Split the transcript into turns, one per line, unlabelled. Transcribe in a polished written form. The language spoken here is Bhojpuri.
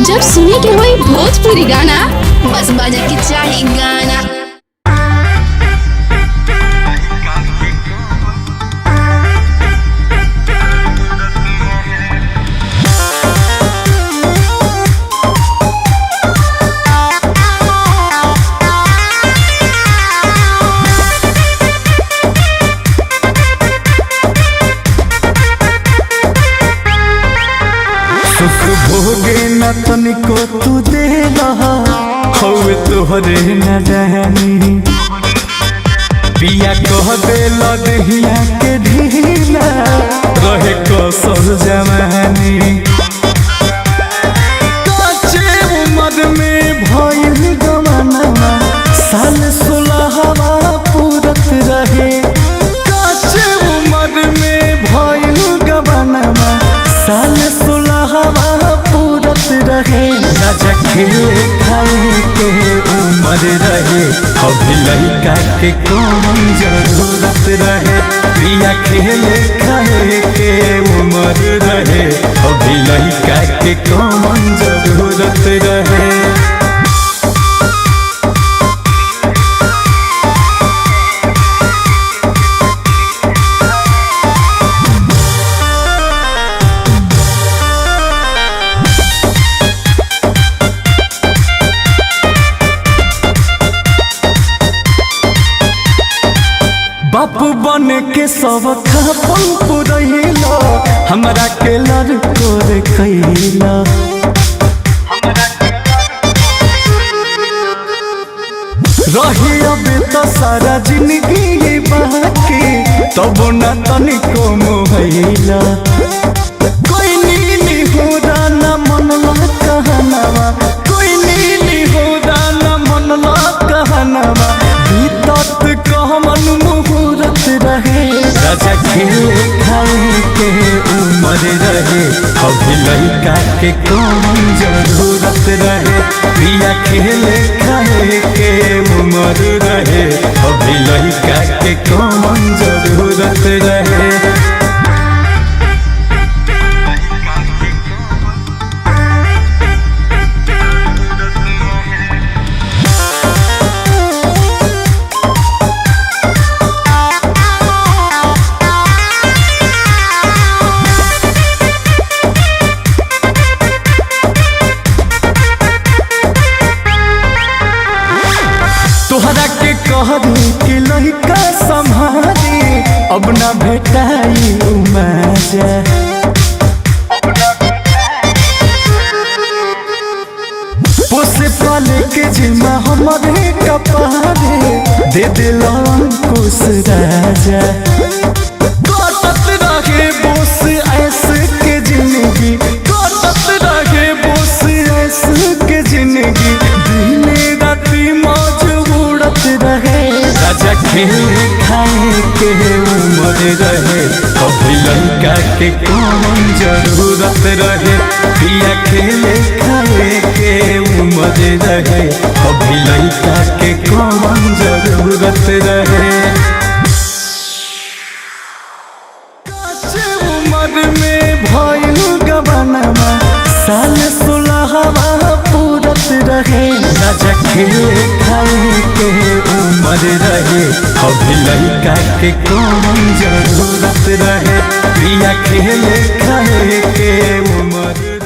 जब सुने के होई भोजपुरी गाना बस बजे के चाही गाना।
सुख भोगे न तनिको तू दे हवे तोहरे न जानी पिया कह दे लदहिया के ढीला रहे कसर जवानी काचे उम्र में भइल गवाना साल 16 पूरत रहे काचे उम्र में भइल गवाना साल 16 पूरत रहे राजा खेले खाए के उम्र रहे अभी लड़का के कौन जरूरत रहे प्रिया खेले खाए के उम्र रहे अभी लड़का के कौन जरूरत रहे। बापू बन के सब खापन पुरैला हमरा के लड़को रे कैला रही अब तो सारा जिंदगी बाकी तब न तनिको मोहैला कोई नीली होरा न मनला कहनावा कोई नीली होरा न मनला कहनावा बीतत कहमन मुहूर्त रहे राजा खेले खाए के उम्र रहे अभी लड़का के कौन जरूरत रहे प्रिया खेले खाए के उम्र रहे अभी लड़का के कौन जरूरत रहे। तोहरा के कहरी के लड़का संभाली अब न भेटाई मजा पोसे पाले के जिम्मा हमारे कपारे दे दिल अंकुश राजा कटत रहे बोस ऐसे के जिंदगी कटत रहे बोस ऐसे के जिंदगी दिन राती मौज उड़त रहे राजा खेले खाए के उम्र रहे अभी लड़का के कौन जरूरत रहे पिया खेले खाए के उम्र रहे अभी लड़का के कौन जरूरत रहे। काचे उम्र में भइल गवाना साल 16 पूरत रहे राजा खेले खाए के उम्र रहे अभी लड़का के कौन जरूरत रहे प्रिया खेले खाए के उम्र